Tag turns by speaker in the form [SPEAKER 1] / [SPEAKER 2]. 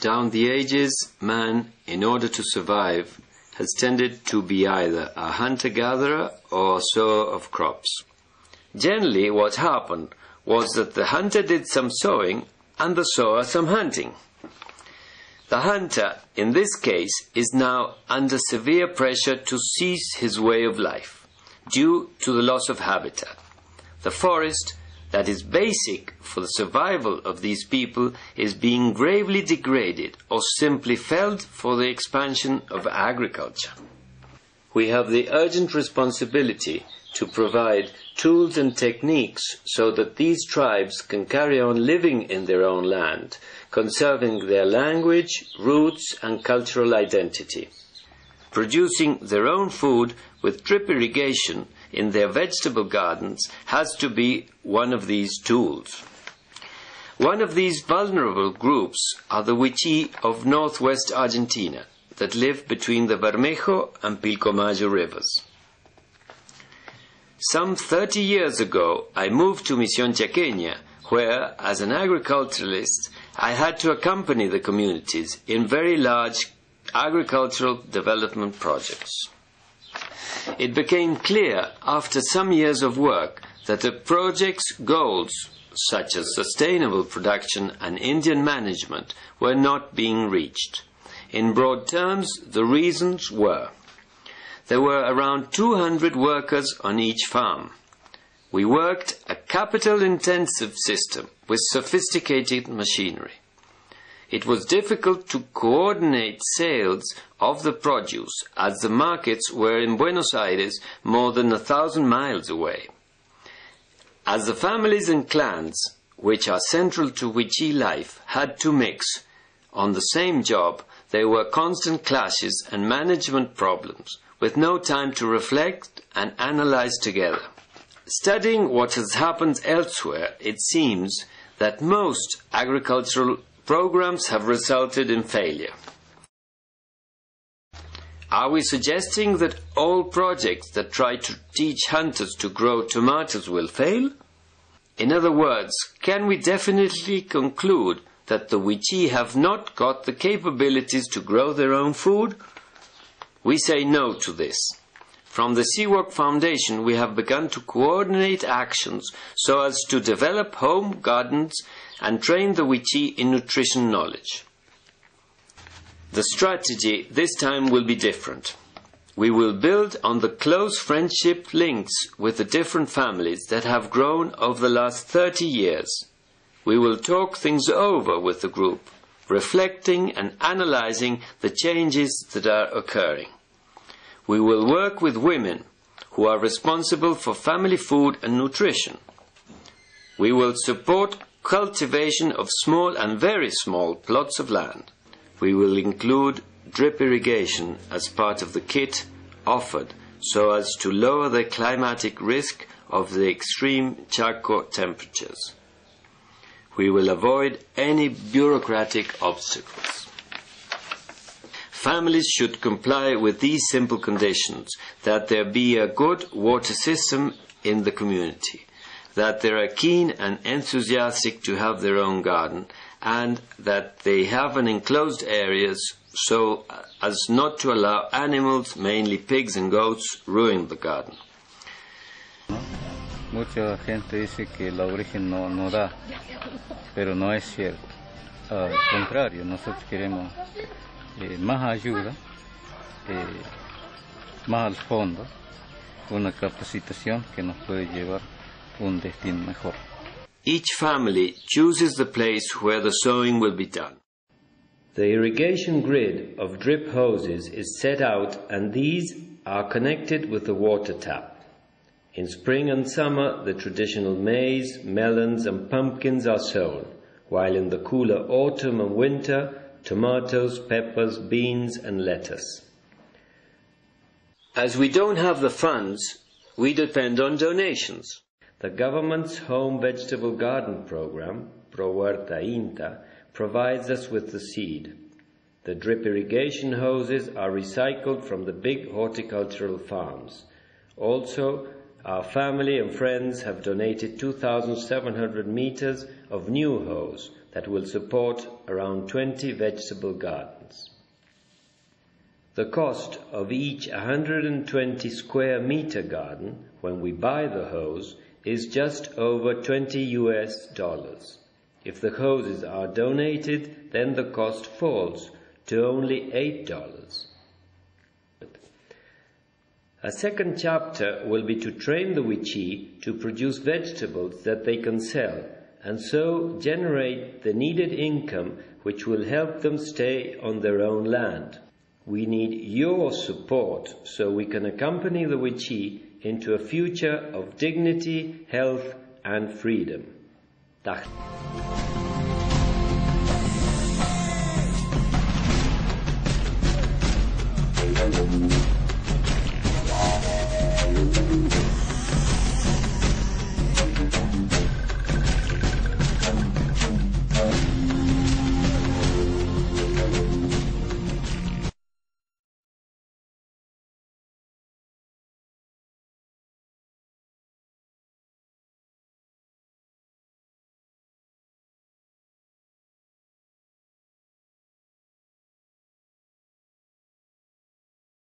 [SPEAKER 1] Down the ages, man, in order to survive, has tended to be either a hunter-gatherer or a sower of crops. Generally, what happened was that the hunter did some sowing and the sower some hunting. The hunter, in this case, is now under severe pressure to cease his way of life, due to the loss of habitat. The forest, that is basic for the survival of these people, is being gravely degraded or simply felled for the expansion of agriculture. We have the urgent responsibility to provide tools and techniques so that these tribes can carry on living in their own land, conserving their language, roots and cultural identity. Producing their own food with drip irrigation in their vegetable gardens has to be one of these tools. One of these vulnerable groups are the Wichi of northwest Argentina that live between the Bermejo and Pilcomayo rivers. Some 30 years ago, I moved to Misión Chaqueña, where, as an agriculturalist, I had to accompany the communities in very large agricultural development projects. It became clear after some years of work that the project's goals, such as sustainable production and Indian management, were not being reached. In broad terms, the reasons were: there were around 200 workers on each farm. We worked a capital-intensive system with sophisticated machinery. It was difficult to coordinate sales of the produce, as the markets were in Buenos Aires more than 1,000 miles away. As the families and clans, which are central to Wichi life, had to mix on the same job, there were constant clashes and management problems, with no time to reflect and analyze together. Studying what has happened elsewhere, it seems that most agricultural programs have resulted in failure. Are we suggesting that all projects that try to teach hunters to grow tomatoes will fail? In other words, can we definitely conclude that the Wichi have not got the capabilities to grow their own food? We say no to this. From the Seawalk Foundation, we have begun to coordinate actions so as to develop home gardens and train the Wichi in nutrition knowledge. The strategy this time will be different. We will build on the close friendship links with the different families that have grown over the last 30 years. We will talk things over with the group, reflecting and analyzing the changes that are occurring. We will work with women who are responsible for family food and nutrition. We will support cultivation of small and very small plots of land. We will include drip irrigation as part of the kit offered so as to lower the climatic risk of the extreme Chaco temperatures. We will avoid any bureaucratic obstacles. Families should comply with these simple conditions: that there be a good water system in the community, that they are keen and enthusiastic to have their own garden, and that they have an enclosed areas so as not to allow animals, mainly pigs and goats, ruin the garden.
[SPEAKER 2] Mucha gente dice que la origen no da, pero no es cierto. Al contrario, nosotros queremos más ayuda, más al fondo, una capacitación que nos puede llevar a un destino mejor.
[SPEAKER 1] Each family chooses the place where the sowing will be done. The irrigation grid of drip hoses is set out, and these are connected with the water tap. In spring and summer, the traditional maize, melons and pumpkins are sown, while in the cooler autumn and winter, tomatoes, peppers, beans and lettuce. As we don't have the funds, we depend on donations. The government's home vegetable garden program, Pro Huerta INTA, provides us with the seed. The drip irrigation hoses are recycled from the big horticultural farms. Also, our family and friends have donated 2,700 meters of new hose that will support around 20 vegetable gardens. The cost of each 120 square meter garden when we buy the hose is just over $20. If the hoses are donated, then the cost falls to only $8. A second chapter will be to train the Wichi to produce vegetables that they can sell and so generate the needed income which will help them stay on their own land. We need your support so we can accompany the Wichi into a future of dignity, health and freedom. Dag.